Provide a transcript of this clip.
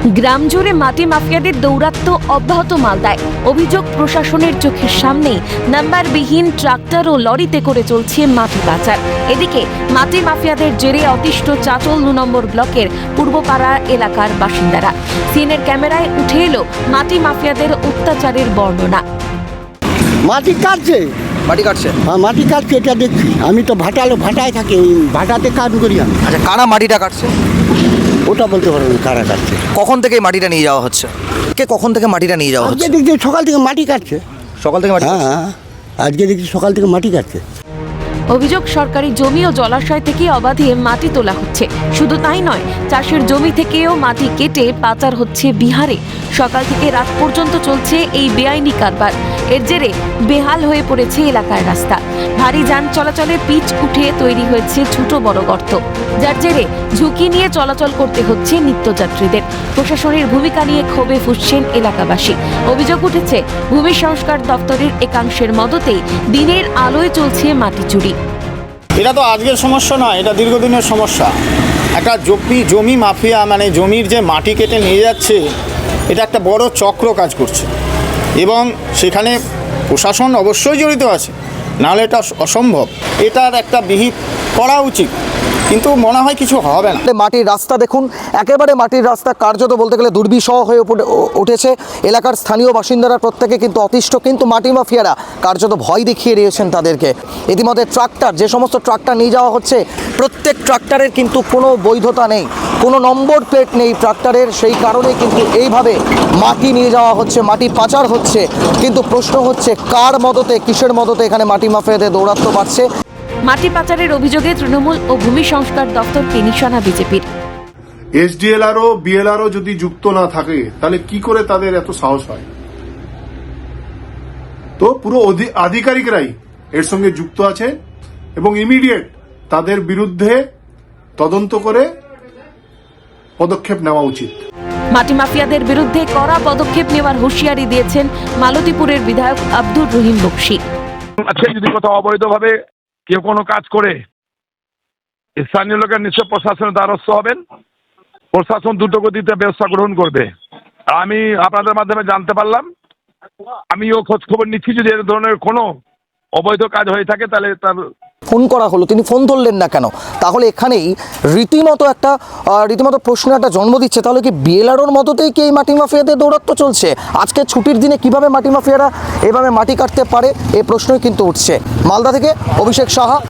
গ্রাম জুড়ে মাটি মাফিয়াদের দৌরাত্ম্য অব্যাহত মালদায়। অভিযোগ প্রশাসনের চোখের সামনেই নাম্বারবিহীন ট্রাক্টর ও লরিতে করে চলছে মাটি পাচার। এদিকে মাটি মাফিয়াদের জেরে অতিষ্ঠ চাচল ২ নম্বর ব্লকের পূর্বপাড়া এলাকার বাসিন্দারা। সিএনএর ক্যামেরায় উঠে এলো মাটি মাফিয়াদের অত্যাচারের বর্ণনা। মাটি কাটছে হ্যাঁ, মাটি কাটছে, এটা দেখছি। আমি তো ভাটায় থাকি, ওই ভাটাতে কাজ করি আমি। আচ্ছা, কারা মাটিটা কাটছে? ওটা বলতে পারবো না কারা কাটছে। কখন থেকে এই মাটিটা নিয়ে যাওয়া হচ্ছে? কখন থেকে মাটিটা নিয়ে যাওয়া আজকে হচ্ছে? দেখছি সকাল থেকে মাটি কাটছে। সকাল থেকে মাটি হ্যাঁ হ্যাঁ, আজকে দেখছি সকাল থেকে মাটি কাটছে। অভিযোগ, সরকারি জমি ও জলাশয় থেকে অবাধে মাটি তোলা হচ্ছে। শুধু তাই নয়, চাষের জমি থেকেও মাটি কেটে পাচার হচ্ছে বিহারে। সকাল থেকে রাত পর্যন্ত চলছে এই বেআইনি কারবার। এর জেরে বেহাল হয়ে পড়েছে এলাকার রাস্তা। ভারী যান চলাচলে পিচ উঠে তৈরি হয়েছে ছোট বড় গর্ত, যার জেরে ঝুঁকি নিয়ে চলাচল করতে হচ্ছে নিত্যযাত্রীদের। প্রশাসনের ভূমিকা নিয়ে ক্ষোভে ফুঁসছেন এলাকাবাসী। অভিযোগ উঠেছে, ভূমি সংস্কার দপ্তরের একাংশের মদতেই দিনের আলোয় চলছে মাটি চুরি। এটা তো আজকের সমস্যা নয়, এটা দীর্ঘদিনের সমস্যা। একটা জমি মাফিয়া, মানে জমির যে মাটি কেটে নিয়ে যাচ্ছে, এটা একটা বড় চক্র কাজ করছে এবং সেখানে প্রশাসন অবশ্যই জড়িত আছে, নাহলে এটা অসম্ভব। এটার একটা বিহিত করা উচিত, কিন্তু মনে হয় কিছু হবে না। মাটির রাস্তা দেখুন, একেবারে মাটির রাস্তা কার্যত বলতে গেলে দুর্বিষহ হয়ে উঠেছে। এলাকার স্থানীয় বাসিন্দারা প্রত্যেকে কিন্তু অতিষ্ঠ, কিন্তু মাটি মাফিয়ারা কার্যত ভয় দেখিয়ে দিয়েছেন তাদেরকে। ইতিমধ্যে ট্রাক্টর, যে সমস্ত ট্রাক্টর নিয়ে যাওয়া হচ্ছে, প্রত্যেক ট্রাক্টরের কিন্তু কোনো বৈধতা নেই, কোনো নম্বর প্লেট নেই ট্রাক্টরের। সেই কারণে কিন্তু এইভাবে মাটি নিয়ে যাওয়া হচ্ছে, মাটি পাচার হচ্ছে। কিন্তু প্রশ্ন হচ্ছে, কার মদতে, কিসের মদতে এখানে মাটি মাফিয়াদের দৌরাত্ম্য বাড়ছে? মাটি পাচারের অভিযোগে তৃণমূল ও ভূমি সংস্কার দপ্তরকে নিশানা বিজেপির। এসডিএলআরও বিএলআরও যদি যুক্ত না থাকে, তাহলে কি করে তাদের এত সাহস হয়? তো পুরো আধিকারিকরাই এর সঙ্গে যুক্ত আছে এবং ইমিডিয়েট তাদের বিরুদ্ধে তদন্ত করে পদক্ষেপ নেওয়া উচিত। মাটি মাফিয়াদের বিরুদ্ধে কড়া পদক্ষেপ নেওয়ার হুঁশিয়ারি দিয়েছেন মালতীপুরের বিধায়ক আব্দুর রহিম বকশী। আজকে যদি কোথাও অবৈধভাবে কেউ কোনো কাজ করে, স্থানীয় লোকের নিশ্চয় প্রশাসনের দ্বারস্থ হবেন। প্রশাসন দ্রুত গতিতে ব্যবস্থা গ্রহণ করবে। আমি আপনাদের মাধ্যমে জানতে পারলাম, আমিও খোঁজ খবর নিচ্ছি, যদি এর ধরনের কোনো অবৈধ কাজ হয়ে থাকে তাহলে তার ফোন করা হলো, তিনি ফোন ধরলেন না কেন? তাহলে এখানেই রীতিমতো প্রশ্ন একটা জন্ম দিচ্ছে, তাহলে কি বিএলআরওর মতোতেই কি এই মাটি মাফিয়াদের দৌরাত্ম্য চলছে? আজকে ছুটির দিনে কিভাবে মাটি মাফিয়ারা এভাবে মাটি কাটতে পারে, এই প্রশ্নই কিন্তু উঠছে। মালদা থেকে অভিষেক সাহা।